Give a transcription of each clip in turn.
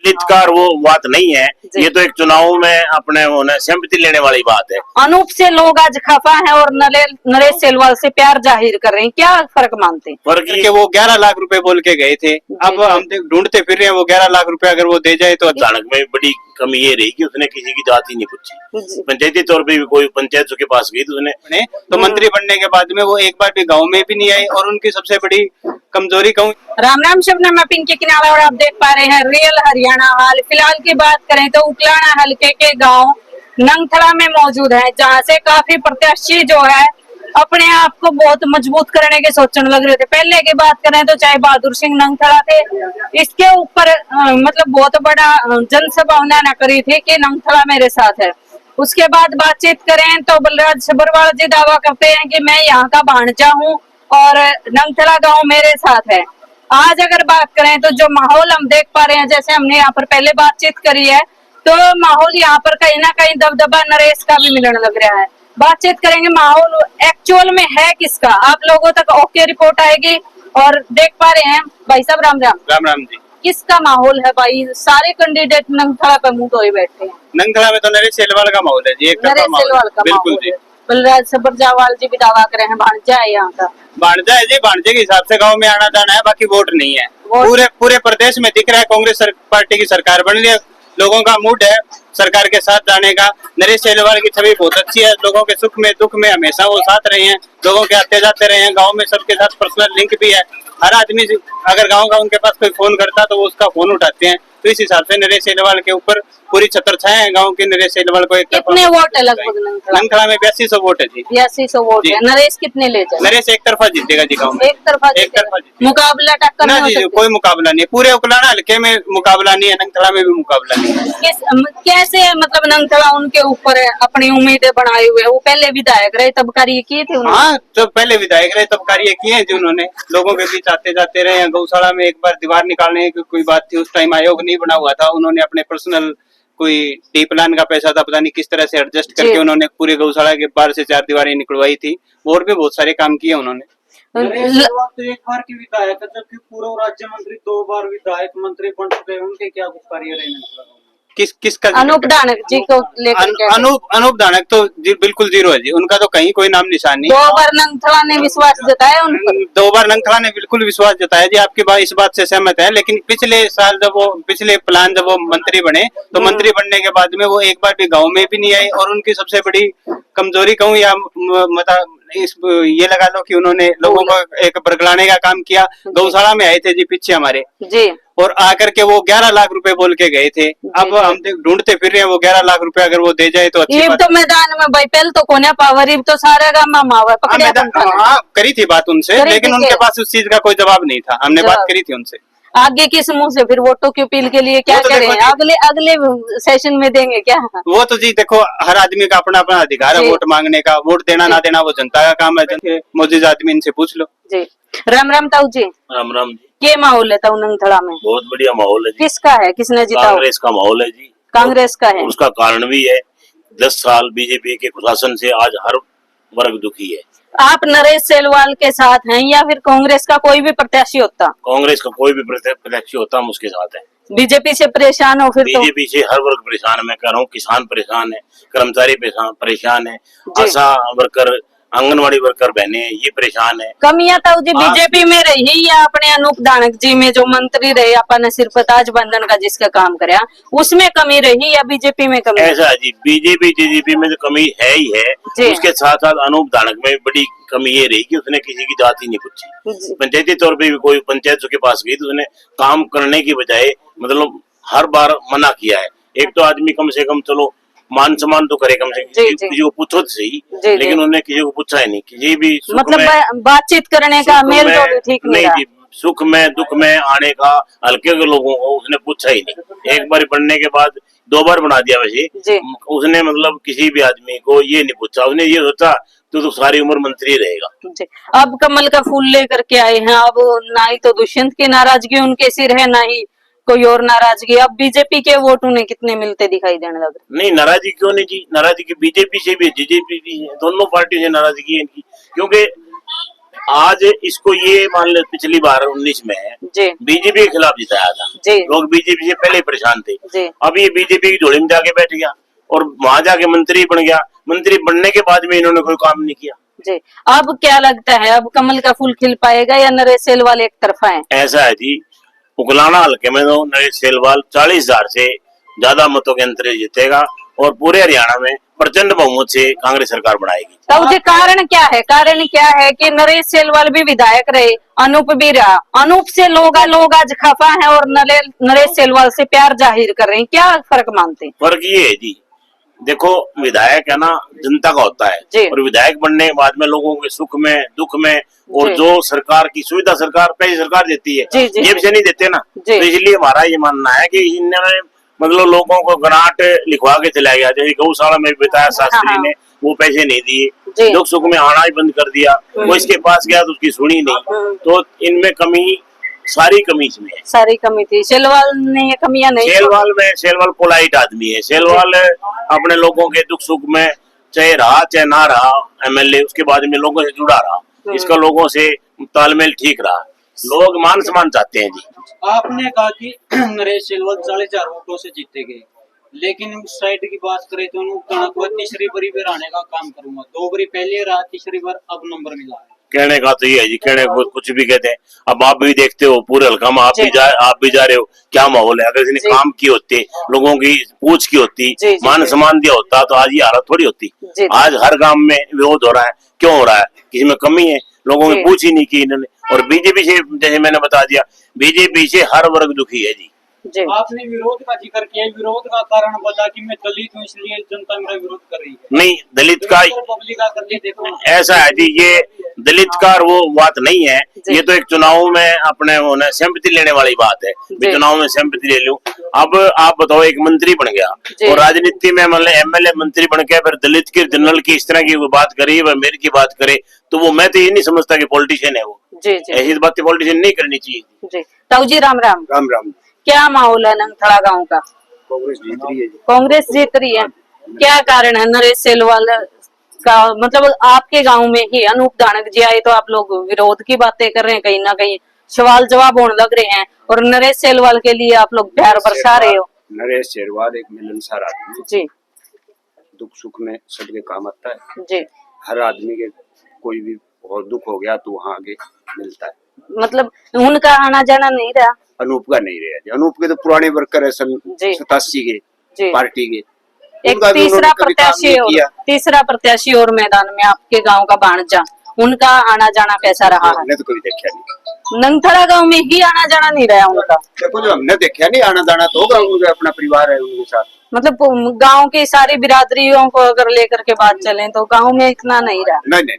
हितकार वो बात नहीं है। ये तो एक चुनाव में अपने सहमति लेने वाली बात है। अनूप से लोग आज खफा हैं और नरेश सेलवाल से प्यार जाहिर कर रहे हैं, क्या फर्क मानते हैं? फर्क कि वो 11 लाख रुपए बोल के गए थे, अब हम ढूंढते फिर रहे हैं वो 11 लाख रुपए अगर वो दे जाए तो। अचानक में बड़ी कमी ये रही कि उसने किसी की जात ही नहीं पूछी। पंचायती तौर पे भी कोई पंचायत के पास गई तो उसने तो मंत्री बनने के बाद में वो एक बार भी गांव में भी नहीं आई। और उनकी सबसे बड़ी कमजोरी कहूँ। राम राम शबनम, मैं पिंकी किनारा और आप देख पा रहे हैं रियल हरियाणा हाल। फिलहाल की बात करें तो उकलाना हलके के गांव नंगथड़ा में मौजूद है, जहां से काफी प्रत्याशी जो है अपने आप को बहुत मजबूत करने के सोचने लग रहे थे। पहले की बात करें तो चाहे बहादुर सिंह नंगथड़ा थे, इसके ऊपर मतलब बहुत बड़ा जनसभा उन्होंने करी थी कि नंगथड़ा मेरे साथ है। उसके बाद बातचीत करें तो बलराज सब्रवाल जी दावा करते हैं कि मैं यहाँ का भांजा हूँ और नंगथड़ा गांव मेरे साथ है। आज अगर बात करें तो जो माहौल हम देख पा रहे हैं, जैसे हमने यहाँ पर पहले बातचीत करी है, तो माहौल यहाँ पर कहीं ना कहीं दबदबा नरेश का भी मिलने लग रहा है। बातचीत करेंगे माहौल एक्चुअल में है किसका, आप लोगों तक ओके रिपोर्ट आएगी। और देख पा रहे हैं भाई साहब, राम राम। राम राम जी। किसका माहौल है भाई? सारे कैंडिडेट नंगथड़ा पे मुंह धोए बैठे हैं। नंगथड़ा में तो नरेश सेलवाल का माहौल है जी, एक नरेश सेलवाल का बिल्कुल माहौल जी। है। बलराज सब्रवाल जी भी दावा करे हैं भांजा है यहाँ का। भांजा है जी, भांजे के हिसाब से गांव में आना जाना है, बाकी वोट नहीं है। पूरे प्रदेश में दिख रहा है कांग्रेस पार्टी की सरकार बन रही है, लोगों का मूड है सरकार के साथ जाने का। नरेश सेलवाल की छवि बहुत अच्छी है, लोगों के सुख में दुख में हमेशा वो साथ रहे हैं, लोगों के आते जाते रहे हैं, गांव में सबके साथ पर्सनल लिंक भी है। हर आदमी अगर गांव का उनके पास कोई फोन करता तो वो उसका फोन उठाते हैं। तो इस हिसाब से नरेश सेलवाल के ऊपर पूरी छत्र छाया है गांव के। नरेश सेलवाल को कितने वोट है लगभग नंगथड़ा में? 8200 वोट है जी। 8200 वोट है। नरेश कितने ले जाए? नरेश एक तरफा जीतेगा जी गाँव में, एक तरफा जीतेगा। मुकाबला टक्कर ना नहीं जी, हो कोई मुकाबला नहीं है। पूरे उकलाना हल्के में मुकाबला नहीं है, नंगथड़ा में भी मुकाबला नहीं है। कैसे मतलब नंगथड़ा उनके ऊपर अपनी उम्मीदें बनाए हुए? वो पहले विधायक रहे तब कार्य किए थे उन्होंने। हाँ, तो पहले विधायक रहे तब कार्य किए हैं जी उन्होंने, लोगों के बीच आते जाते रहे हैं। गौशाला में एक बार दीवार निकालने की कोई बात थी, उस टाइम आयोग नहीं बना हुआ था, उन्होंने अपने पर्सनल कोई डी प्लान का पैसा था, पता नहीं किस तरह से एडजस्ट करके उन्होंने पूरे गौशाला के बाहर से 4 दीवारें निकलवाई थी। और भी बहुत सारे काम किए उन्होंने। तो एक बार की विधायक है, जबकि पूर्व राज्य मंत्री 2 बार विधायक मंत्री बन चुके हैं, उनके क्या कुछ कार्य रहे? किसका? अनूप धानक जी को लेकर अनूप धानक तो जी बिल्कुल जीरो है जी, उनका तो कहीं कोई नाम निशान नहीं। 2 बार नंगथड़ा ने विश्वास जताया उन पर। 2 बार नंगथड़ा ने बिल्कुल विश्वास जताया जी, आपकी बात इस बात से सहमत है। लेकिन पिछले साल पिछले प्लान जब वो मंत्री बने तो मंत्री बनने के बाद में वो एक बार भी गाँव में भी नहीं आए। और उनकी सबसे बड़ी कमजोरी कहूँ या मतलब ये लगा लो कि उन्होंने लोगों को एक बरगलाने का काम किया। गौशाला में आए थे जी पीछे हमारे जी, और आकर के वो 11 लाख रुपए बोल के गए थे। अब हम ढूंढते फिर रहे हैं वो 11 लाख रुपए अगर वो दे जाए तो अच्छी बात। तो मैदान में भाई पहले तो कोने पावर तो सारे गाँव मावर करी थी बात उनसे, लेकिन उनके पास उस चीज का कोई जवाब नहीं था। हमने बात करी थी उनसे। आगे के समूह से फिर वोटों की अपील के लिए क्या करें? अगले सेशन में देंगे क्या? वो तो जी देखो, हर आदमी का अपना अपना अधिकार है वोट मांगने का। वोट देना ना देना वो जनता का काम है, मौजूद आदमी इनसे पूछ लो जी। राम राम ताऊ जी। राम राम जी। क्या माहौल है ताऊ नंगथड़ा में? बहुत बढ़िया माहौल है। किसका है? किसने जीता? कांग्रेस का माहौल है जी। कांग्रेस का है। उसका कारण भी है 10 साल बीजेपी के कुशासन से आज हर वर्ग दुखी है। आप नरेश सेलवाल के साथ हैं या फिर कांग्रेस का कोई भी प्रत्याशी होता? कांग्रेस का कोई भी प्रत्याशी होता हम उसके साथ है। बीजेपी से परेशान हो? फिर बीजेपी से हर वर्ग परेशान है। मैं कह रहा हूँ किसान परेशान है, कर्मचारी परेशान है, आशा वर्कर, आंगनवाड़ी वर्कर बहने ये परेशान है। कमियां ताऊ जी बीजेपी में रही या अपने अनूप धानक जी में जो मंत्री रहे अपन सिर्फ ताज बंधन का जिसका काम करे उसमें कमी रही या बीजेपी में कमी? ऐसा जी, बीजेपी टीडीपी में तो कमी है ही है, उसके साथ साथ अनूप धानक में बड़ी कमी ये रही कि उसने किसी की जात ही नहीं पूछी। पंचायती तौर पे भी कोई पंचायत के पास गई तो उसने काम करने की बजाय मतलब हर बार मना किया है। एक तो आदमी कम से कम चलो मान सम्मान तो करे कम से कम, किसी को पूछो तो सही, लेकिन उन्होंने किसी को पूछा ही नहीं। किसी भी मतलब बातचीत करने का मेल जोल ठीक नहीं जी, सुख में दुख में आने का हल्के के लोगों को उसने पूछा ही नहीं। एक बार बनने के बाद 2 बार बना दिया वैसे उसने, मतलब किसी भी आदमी को ये नहीं पूछा। उसने ये सोचा तो सारी उम्र मंत्री रहेगा। अब कमल का फूल लेकर के आए हैं, अब ना ही तो दुष्यंत की नाराजगी उनके सिर है ना ही कोई और नाराजगी। अब बीजेपी के वोट उन्हें कितने मिलते दिखाई देने लग रहे? नहीं, नाराजगी क्यों नहीं जी? नाराजगी बीजेपी से भी, बीजेपी भी है, दोनों पार्टी से नाराजगी है इनकी। क्योंकि आज इसको ये मान लो पिछली बार 19 में जी बीजेपी के खिलाफ जिताया था, जी लोग बीजेपी से पहले ही परेशान थे। जी अब ये बीजेपी की झोली में जाके बैठ गया और वहां जाके मंत्री बन गया। मंत्री बनने के बाद में इन्होंने कोई काम नहीं किया। जी। अब क्या लगता है, अब कमल का फूल खिल पाएगा या नरेश सेलवाल एक तरफा है? ऐसा है जी, उगलाना हल्के में तो नरेश सेलवाल 40,000 से ज्यादा मतों के अंतर जीतेगा और पूरे हरियाणा में प्रचंड बहुमत से कांग्रेस सरकार बनाएगी। तब जी कारण क्या है? कारण क्या है कि नरेश सेलवाल भी विधायक रहे, अनूप भी रहा, अनूप से लोग आज खफा है और नरेश सेलवाल से प्यार जाहिर कर रहे हैं। क्या फर्क मानते हैं? फर्क ये है जी, देखो विधायक है ना जनता का होता जी। है और विधायक बनने के बाद में लोगों के सुख में दुख में और जी। जो सरकार की सुविधा सरकार पैसे सरकार देती है, जी, जी। जेब से नहीं देते ना। जी। तो इसलिए हमारा ये मानना है कि इन्होंने मतलब लोगों को ग्रांट लिखवा के चला गया। जैसे गौशाला में बताया शास्त्री हाँ। ने, वो पैसे नहीं जी। दिए, दुख सुख में आना ही बंद कर दिया। वो इसके पास गया तो उसकी सुनी नहीं। तो इनमें कमी, सारी कमी इसमें है। सारी कमी थी, सेलवाल ने ये कमियां नहीं। सेलवाल पोलाइट आदमी है। सेलवाल अपने लोगों के दुख सुख में चाहे रहा चाहे ना रहा एमएलए, उसके बाद में लोगों से जुड़ा रहा, इसका लोगों से तालमेल ठीक रहा। लोग मान सम्मान चाहते हैं जी। आपने कहा कि नरेश सेलवाल 40,000 वोटों से जीते गए, लेकिन उस साइड की बात करें तो उन्होंने तीसरी बारी भी रहने का काम करूंगा। 2 बारी पहले रहा, तीसरी बार अब नंबर मिला है। कहने का तो ये है जी, कहने को कुछ भी कहते हैं। अब आप भी देखते हो पूरे हल्का में, आप भी जा रहे हो, क्या माहौल है। अगर इसने काम की होती, लोगों की पूछ की होती, मान सम्मान दिया होता तो आज ये हालत थोड़ी होती। आज हर गांव में विरोध हो रहा है, क्यों हो रहा है? किसी में कमी है, लोगों ने पूछ ही नहीं की इन्होंने। और बीजेपी से, जैसे मैंने बता दिया, बीजेपी से हर वर्ग दुखी है जी। आपने विरोध का जिक्र किया, विरोध का कारण बता कि मैं दलित हूँ इसलिए जनता मेरा विरोध कर रही है। नहीं, दलित का पब्लिक का कर देखो ऐसा है जी, ये दलित का वो बात नहीं है। ये तो एक चुनाव में अपने सहमति लेने वाली बात है। मैं चुनाव में सहमति ले लूं। अब आप बताओ, एक मंत्री बन गया और राजनीति में मतलब एमएलए मंत्री बन के फिर दलित की, जनरल की इस तरह की बात करे, वह मेरी की बात करे, तो वो मैं तो ये नहीं समझता कि पॉलिटिशियन है वो। ऐसी बातें पॉलिटिशियन नहीं करनी चाहिए। ताऊ जी राम राम। राम राम। क्या माहौल है नंगथड़ा गांव का? कांग्रेस जीत रही है। कांग्रेस जीत रही है। क्या कारण है? नरेश सेलवाल का मतलब आपके गांव में ही अनूप दानक जी आए तो आप लोग विरोध की बातें कर रहे हैं, कहीं ना कहीं सवाल जवाब होने लग रहे हैं, और नरेश सेलवाल के लिए आप लोग प्यार बरसा रहे हो। नरेश सेलवाल एक मिलनसार आदमी जी, दुख सुख में सबके काम आता है जी। हर आदमी के, कोई भी बहुत दुख हो गया तो वहाँ आगे मिलता है। मतलब उनका आना जाना नहीं रहा। अनूप का नहीं रहा। अनूप के तो पुराने वर्कर है, सन 87 के पार्टी के। एक तीसरा प्रत्याशी और मैदान में आपके गांव का भाणजा, उनका आना जाना कैसा रहा है? हमने तो कभी देखा नहीं। नंगथड़ा गांव में ही आना जाना नहीं रहा उनका। देखो, जो हमने देखा नहीं आना जाना तो होगा, उनका अपना परिवार है उनके साथ। मतलब गांव की सारी बिरादरियों को अगर लेकर के बात चले तो गांव में इतना नहीं रहा। नहीं,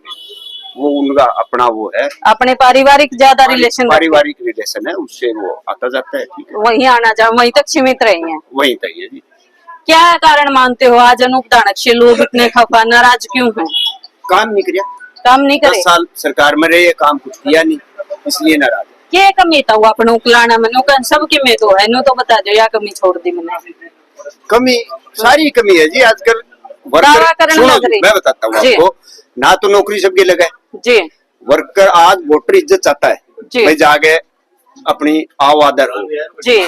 वो उनका अपना वो है, अपने पारिवारिक ज्यादा रिलेशन, पारिवारिक रिलेशन है, उससे वो आता जाता है। ठीक है, वही आना जाना वहीं तक सीमित रहे हैं। वहीं तक है जी। क्या कारण मानते हो आज अनूप दानक से लोग इतने खफा नाराज क्यों हैं? काम नहीं किया, काम नहीं करे। 10 साल सरकार में रहे, काम कुछ किया नहीं, इसलिए नाराज। क्या कमी था वो अपने उकलाना में? सबकी में तो है, नो तो बता दो या कमी छोड़ दी मैंने। कमी, सारी कमी है जी आजकल। मैं बताता हूँ आपको, ना तो नौकरी सबके लगे जी। वर्कर आज वोटर इज्जत चाहता है भाई, जाके अपनी आवादर हो जी,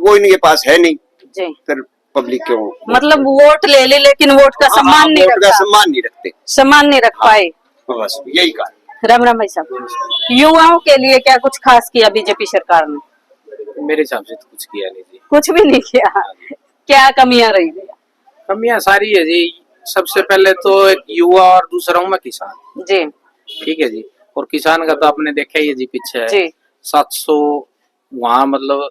वो इनके पास है नहीं जी। फिर पब्लिक क्यों, मतलब वोट ले ले लेकिन वोट का सम्मान नहीं रखता, सम्मान नहीं रखते, सम्मान नहीं रख पाए। बस यही कारण। राम राम भाई साहब, युवाओं के लिए क्या कुछ खास किया बीजेपी सरकार ने? मेरे हिसाब से तो कुछ किया नहीं जी। कुछ भी नहीं किया। क्या कमियां रही? कमियां सारी है जी। सबसे पहले तो एक युवा और दूसरा हूँ मैं किसान जी। ठीक है जी। और किसान का तो आपने देखा ही है जी, पीछे जी। 700 वहाँ मतलब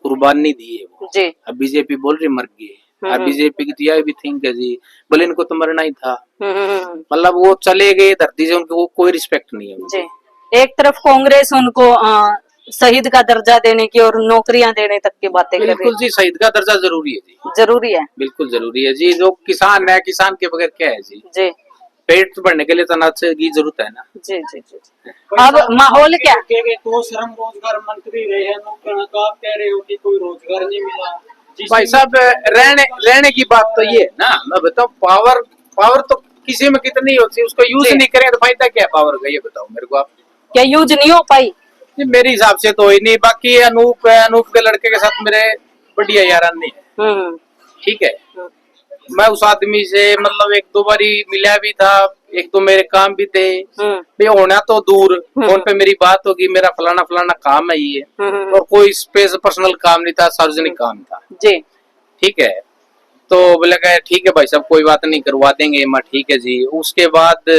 कुर्बानी दी है वो जी। अब बीजेपी बोल रही मर गई। अब बीजेपी की तो यह भी थिंक है जी, बोले इनको तो मरना ही था, मतलब वो चले गए धरती से, उनको कोई रिस्पेक्ट नहीं है जी। एक तरफ कांग्रेस उनको शहीद का दर्जा देने की और नौकरियां देने तक की बातें कर रही है। बिल्कुल जी, शहीद का दर्जा जरूरी है जी, जरूरी है, बिल्कुल जरूरी है जी। जो किसान है, किसान के बगैर क्या है जी? जी। पेट भरने के लिए तो अनाज की जरूरत है ना। जी जी जी। अब माहौल क्या? तो श्रम रोजगार मंत्री रहे हैं, आप कह रहे हो कि कोई रोजगार नहीं मिला। भाई साहब, रहने की बात तो ये है ना, मैं बताऊं, पावर तो किसी में कितनी होती है, उसको यूज नहीं करें तो फायदा क्या है पावर का, ये बताओ मेरे को आप। क्या यूज नहीं हो पाई? जी मेरे हिसाब से तो ही नहीं, बाकी अनूप है, अनूप के लड़के के साथ मेरे बढ़िया यारानी है, हम्म ठीक है। मैं उस आदमी से मतलब एक दो बारी मिला भी था, एक तो मेरे काम भी थे, भी होना तो दूर, फोन पे मेरी बात होगी, मेरा फलाना फलाना काम है ये, और कोई स्पेस पर्सनल काम नहीं था, सार्वजनिक काम था जी। ठीक है। तो बोले कहा ठीक है भाई साहब कोई बात नहीं करवा देंगे, मैं ठीक है जी। उसके बाद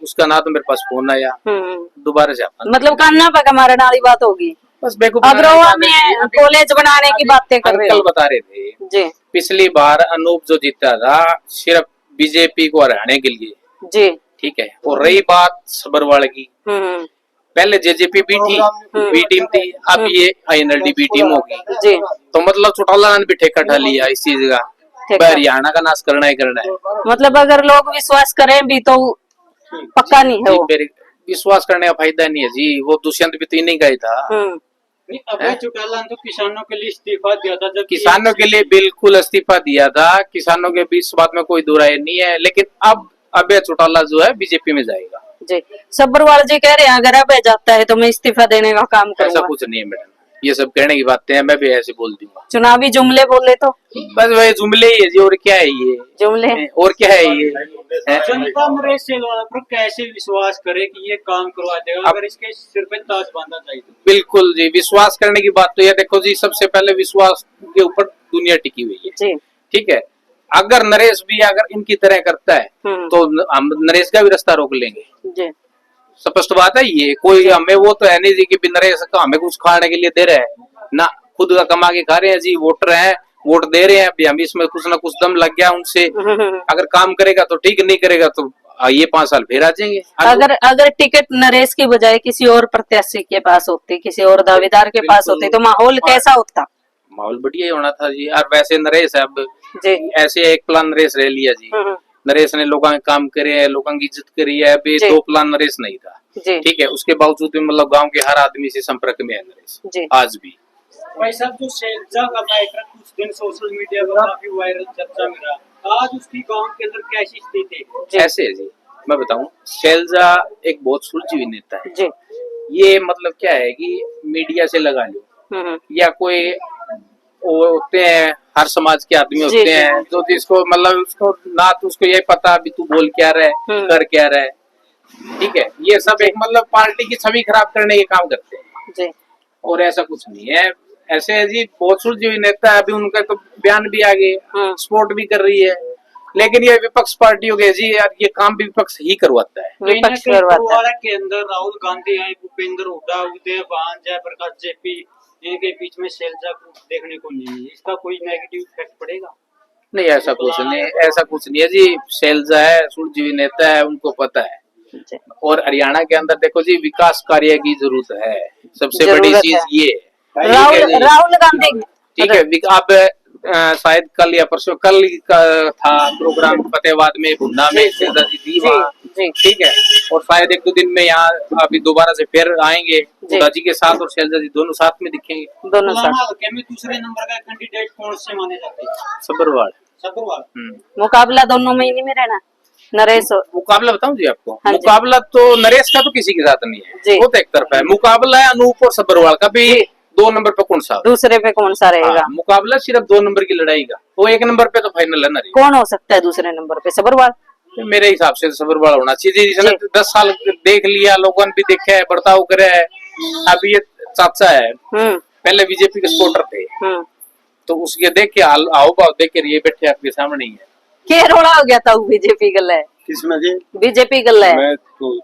उसका ना तो मेरे पास फोन आया दोबारा से अपन मतलब कान्ना पे हमारे नाली बात होगी, बस बेवकूफ अग्रवाल में कॉलेज बनाने की बातें कर रहे अंकल हो बता रहे थे जी। पिछली बार अनूप जो जीता था सिर्फ बीजेपी को हराने के लिए, जी। ठीक है। और रही बात सबरवाल की, पहले जेजेपी बी थी, बी टीम थी, अब ये आईएनएलडी बी टीम होगी जी। तो मतलब चौटाला ने भी ठेका ठा लिया इस चीज का, हरियाणा का नाश करना ही करना है। मतलब अगर लोग विश्वास करें भी तो पक्का नहीं है वो। मेरे विश्वास करने का फायदा नहीं है जी, वो दुष्यंत भी तीन ही गए था। नहीं, अभय चौटाला ने तो किसानों के लिए इस्तीफा दिया था, जब किसानों के लिए बिल्कुल इस्तीफा दिया था, किसानों के बीच बात में कोई दुराई नहीं है, लेकिन अब अभय चौटाला जो है बीजेपी में जाएगा जी। सब्बरवाल जी कह रहे हैं अगर अभय जाता है तो मैं इस्तीफा देने का काम ऐसा करूंगा। कुछ नहीं है मैडम, ये सब कहने की बातें हैं, मैं भी ऐसे बोल दूंगा। चुनावी जुमले बोले तो बस वही जुमले ही है जी, और क्या है ये, जुमले और क्या है ये है? जनता नरेश सेलवाल पर कैसे विश्वास करे कि ये काम करवा देगा अगर इसके सिर पे ताज बांधा चाहिए तो? बिल्कुल जी, विश्वास करने की बात तो ये देखो जी, सबसे पहले विश्वास के ऊपर दुनिया टिकी हुई है जी। ठीक है। अगर नरेश भी अगर इनकी तरह करता है तो हम नरेश का भी रास्ता रोक लेंगे जी। स्पष्ट बात है ये, कोई हमें वो तो है नहीं जी कि भी नरेश का हमें कुछ खाने के लिए दे रहे हैं ना, खुद का कमा के खा रहे हैं जी, वोटर हैं वोट दे रहे हैं, अभी हम इसमें कुछ ना कुछ दम लग गया उनसे, अगर काम करेगा तो ठीक, नहीं करेगा तो ये 5 साल फिर आ जाएंगे। अगर टिकट नरेश की बजाय किसी और प्रत्याशी के पास होती, किसी और दावेदार के पास होती तो माहौल कैसा होता? माहौल बढ़िया ही होना था जी। और वैसे नरेश है अब जी। ऐसे एक प्लान नरेश रह लिया जी, नरेश ने लोगों के काम करे है, लोगों की इज्जत करी है, अभी 2 प्लान नरेश नहीं था ठीक है। उसके बावजूद भी मतलब गांव के हर आदमी से संपर्क में है नरेश आज भी। भाई साहब जो शैलजा का मैटर कुछ दिन सोशल मीडिया पर काफी वायरल चर्चा में रहा, आज उसकी गांव के अंदर कैसी स्थिति है? ऐसे है जी, मैं बताऊं, शैलजा एक बहुत सुलझी हुई नेता है जी। ये मतलब क्या है कि मीडिया से लगा लो या कोई वो होते हैं, हर समाज के आदमी होते हैं जो जिसको मतलब उसको ना तो उसको ये पता अभी तू बोल क्या रहा है कर क्या रहा है ठीक है, ये सब एक मतलब पार्टी की छवि खराब करने के काम करते हैं जी। और ऐसा कुछ नहीं है। ऐसे है जी, बहुत सुलझी हुई नेता है, अभी उनका तो बयान भी आ गए, सपोर्ट भी कर रही है, लेकिन ये विपक्ष पार्टी हो गई जी यार, ये काम भी विपक्ष ही करवाता है। विपक्ष करवाता है। के अंदर राहुल गांधी है, भूपेंद्र हुड्डा, उदय भान, जयप्रकाश जेपी, इनके बीच में शैलजा को देखने को नहीं है, इसका कोई नेगेटिव इफेक्ट पड़ेगा? नहीं ऐसा कुछ नहीं, ऐसा कुछ नहीं है जी, शैलजा है सुलझी हुई नेता है, उनको पता है। और हरियाणा के अंदर देखो जी विकास कार्य की जरूरत है, सबसे बड़ी चीज ये है। राहुल गांधी ठीक है, अब शायद कल या परसों कल का था प्रोग्राम फतेहाबाद में, भुन्ना में शैलजा जी थी वहाँ ठीक है, और शायद 1-2 दिन में यहाँ अभी दोबारा से फिर आएंगे हुड्डा जी के साथ, और शैलजा जी दोनों साथ में दिखेंगे। दोनों साथ हल्के में दूसरे नंबर का कैंडिडेट कौन से माने जाते हैं? सबरवाल। सबरवाल मुकाबला दोनों में ही नहीं में रहना नरेश। मुकाबला बताऊं जी आपको, हाँ मुकाबला तो नरेश का तो किसी के साथ नहीं है, वो तो एक तरफ है। मुकाबला है अनूप और सबरवाल का भी, 2 नंबर पे कौन सा, दूसरे पे कौन सा रहेगा? मुकाबला सिर्फ 2 नंबर की लड़ाई का, वो 1 नंबर पे तो फाइनल है ना। कौन हो सकता है दूसरे नंबर पे? सबरवाल मेरे हिसाब से सबरवाल होना चाहिए, जिसने 10 साल देख लिया, लोगों ने भी देखा है, बर्ताव करे है। अब ये चाचा है, पहले बीजेपी के सपोर्टर थे, तो उसके देख के आओ भाव देख के ये बैठे आपके सामने ही है। क्या रोड़ा हो गया था बीजेपी गल है? किसमें जी? बीजेपी गल है। मैं तो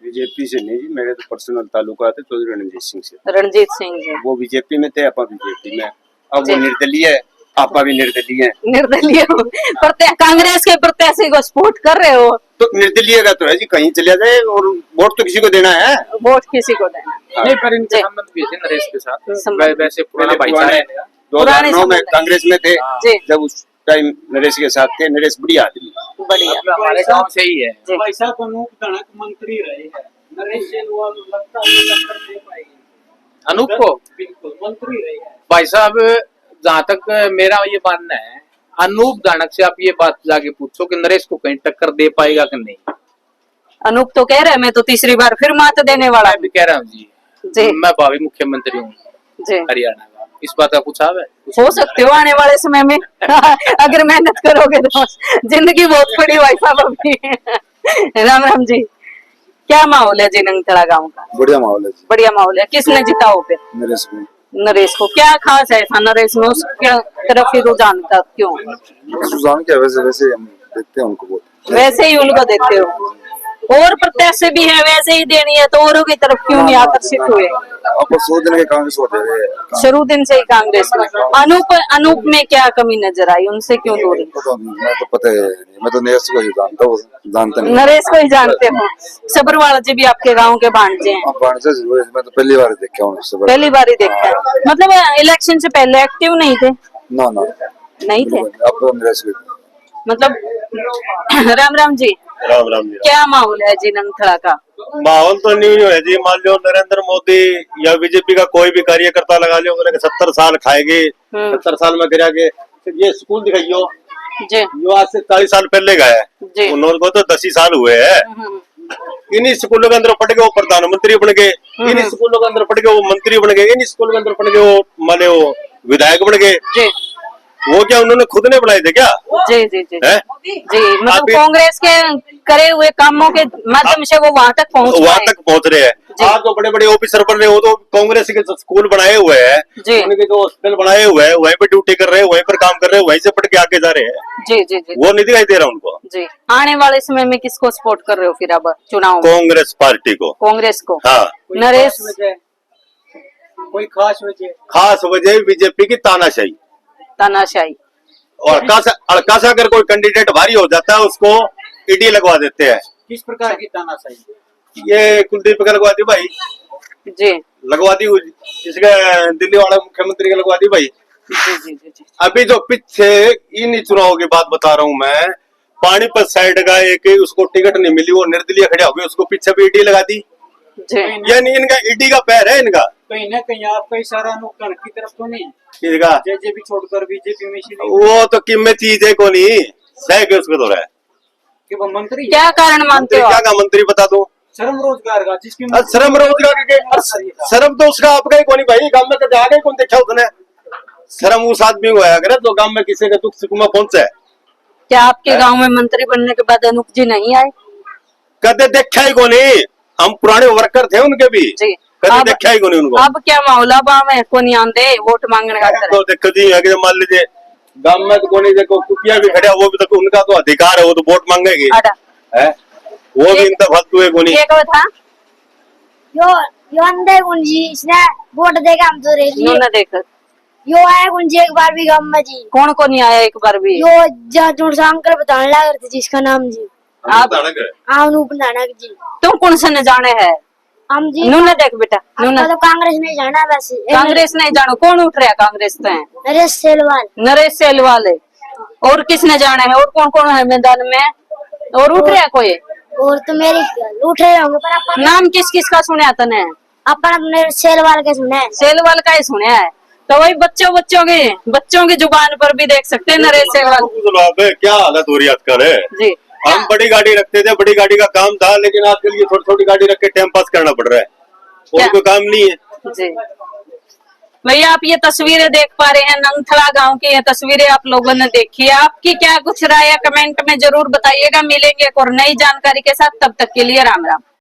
बीजेपी से नहीं जी, मेरे तो पर्सनल ताल्लुका थे चौधरी रणजीत सिंह से। रणजीत सिंह जी वो बीजेपी में थे, आपा बीजेपी में, अब वो निर्दलीय है, आपा भी निर्दलीय है। निर्दलीय कांग्रेस के प्रत्याशी को सपोर्ट कर रहे हो तो निर्दलीय का तो है जी, कहीं चले जाए, और वोट तो किसी को देना है, वोट किसी को देना। नहीं पर इनके संबंध भी थे नरेश के साथ, वैसे पुराना भाईचारा है। 2009 में कांग्रेस में थे, जब उस टाइम नरेश के साथ थे। नरेश बढ़िया आदमी, बढ़िया, हमारे गांव से ही है। भाई साहब अनूप धनक मंत्री रहे हैं, नरेश सेलवाल लगता है टक्कर दे पाएगी अनूप को? बिल्कुल मंत्री रहे हैं भाई साहब, जहाँ तक मेरा ये मानना है, अनूप धनक से आप ये बात जाके पूछो कि नरेश को कहीं टक्कर दे पाएगा कि नहीं। अनूप तो कह रहे हैं मैं तो तीसरी बार फिर मात देने वाला मैं भी कह रहा हूँ जी, जी मैं भावी मुख्यमंत्री हूँ जी। हरियाणा का, इस बात का कुछ आवे हो सकते हो आने वाले समय में अगर मेहनत करोगे तो। जिंदगी बहुत बड़ी भाई साहब अभी। राम राम जी, क्या माहौल है जी नंगथड़ा गांव का? बढ़िया माहौल है जी। बढ़िया माहौल है। किसने जीता हो फिर? नरेश को नरेश को। क्या खास है ऐसा नरेश में, उसके तरफ ही रुझान का क्यों? सुजान क्या वैसे वैसे हम देखते हैं उनको बहुत। वैसे ही उनको देते हो, और प्रत्याशी भी है वैसे ही देनी है तो औरों की तरफ क्यों नहीं आकर्षित हुए? आपको 100 दिन के कांग्रेस होते हुए शुरू दिन से ही कांग्रेस में। अनूप में क्या कमी नजर आई, उनसे क्यों दूरी? मैं तो पता है नहीं, मैं तो नरेश को ही जानता नहीं। नरेश को ही जानते हो। सब्रवाल जी भी आपके गांव के भांजे हैं? मैं तो पहली बार देखा हूँ। पहली बार ही देखा है। मतलब इलेक्शन से पहले एक्टिव नहीं थे? ना ना नहीं थे आप तो नरेश को मतलब। राम राम जी, राम राम जी। क्या माहौल है जी नंगथड़ा का? माहौल तो नहीं है जी। मान लो नरेंद्र मोदी या बीजेपी का कोई भी कार्यकर्ता लगा लो, 70 साल खाएंगे, 70 साल में गिरा के ये स्कूल दिखाइयो जी जो आज से 40 साल पहले का है, जी। उनको तो 10 ही साल हुए हैं। इन्हीं स्कूलों के अंदर पढ़ के वो प्रधानमंत्री बन गए, इन्हीं स्कूलों के अंदर पढ़ के वो मंत्री बन गए, इन्हीं स्कूलों के अंदर पढ़ के वो माने वो विधायक बन गए। जी वो क्या उन्होंने खुद ने बनाए थे क्या? जी जी जी है? जी। मतलब अभी- कांग्रेस के करे हुए कामों के माध्यम से वो वहां तक पहुंच वहां पाए। तक पहुंच रहे हैं। आज तो बड़े बड़े ऑफिसर बन रहे हो तो कांग्रेस के स्कूल बनाए हुए हैं, जी। उनके जो हॉस्पिटल बनाए हुए हैं, वहीं पे ड्यूटी कर रहे हैं, वहीं पर काम कर रहे हैं, वहीं से पढ़ के आगे जा रहे हैं। जी जी जी वो नहीं दिखाई दे रहा उनको। जी। आने वाले समय में किसको सपोर्ट कर रहे हो फिर अब चुनाव में? कांग्रेस पार्टी को। कांग्रेस को। हाँ, नरेश कोई खास वजह? खास वजह बीजेपी की तानाशाही। तानाशाही। और हल्का सा अगर कोई कैंडिडेट भारी हो जाता है उसको ईडी लगवा देते हैं। किस प्रकार की तानाशाही? ये कुलदीप का लगवा दी भाई, जी लगवा दी। इसका दिल्ली वाला मुख्यमंत्री का लगवा दी भाई। जी जी जी जी। अभी जो पीछे इन चुनाव की बात बता रहा हूँ मैं, पानीपत साइड का एक उसको टिकट नहीं मिली, वो निर्दलीय खड़ा हो गया, उसको पीछे भी ईडी लगा दी। जी यानी इनका ईडी का पैर है इनका। कहीं ना कहीं आपका इशारा नुकसान की तरफ तो नहीं? किसका? जेजेपी छोड़कर बीजेपी में वो तो कीमत चीज है को नहीं सह के उसको तो रहा है कि वो मंत्री क्या कारण मानते हो क्या आप? का मंत्री बता दो। श्रम रोजगार का जिसकी श्रम रोजगार के श्रम तो उसका आपका ही को नहीं भाई, गांव में कभी आगे कौन देखा उसने? श्रम उस आदमी को आया करे जो गांव में किसी का दुख सुख में पहुंचे। क्या आपके गांव में मंत्री बनने के बाद अनूप जी नहीं आए? कदे देखा ही को नहीं, हम पुराने वर्कर थे उनके भी, जी। कदे अब- देखा ही को नहीं उनको। अब क्या माहौल अब हमें को नहीं आंदे वोट मांगने का तो देखो जी अगर मान लीजिए गांव में तो कोई नहीं, देखो कुतिया भी खड़ा, वो भी तो उनका तो अधिकार है, वो तो वोट मांगेगी है, वो भी इन फालतू है को नहीं। एक था यो अंदर गुंजी इसने वोट देगा हम तो रेली इन्होंने देख यो आया गुंजी एक बार भी गम में जी कौन को नहीं आया एक बार भी? यो जा जोड़ सांकर बताने लगा करते जिसका नाम जी आप अनूप नानक जी। तुम कौन से न जाने है? हम जी नूने देख बेटा, नूने आपका तो कांग्रेस नहीं जाना वैसे कांग्रेस नहीं जानो, कौन उठ रहा है कांग्रेस से? नरेश सेलवाल नरेश सेलवाल है। और किसने जाना है? और कौन कौन है मैदान में? और उठ रहा है कोई? और तो मेरी उठ रहे होंगे पर अपन नाम किस किस का सुना तने? अपन नरेश सेलवाल के सुने हैं। सेलवाल का ही सुना है तो वही बच्चों की जुबान पर भी देख सकते हैं नरेश सेलवाल। क्या हालत हो रही है आजकल है? जी हम बड़ी गाड़ी रखते थे, बड़ी गाड़ी का काम था, लेकिन आजकल ये छोटी छोटी गाड़ी रख के टाइम पास करना पड़ रहा है, और कोई काम नहीं है। जी भैया आप ये तस्वीरें देख पा रहे हैं नंगथड़ा गांव की, ये तस्वीरें आप लोगों ने देखी है। आपकी क्या कुछ राय है कमेंट में जरूर बताइएगा। मिलेंगे एक और नई जानकारी के साथ, तब तक के लिए राम राम।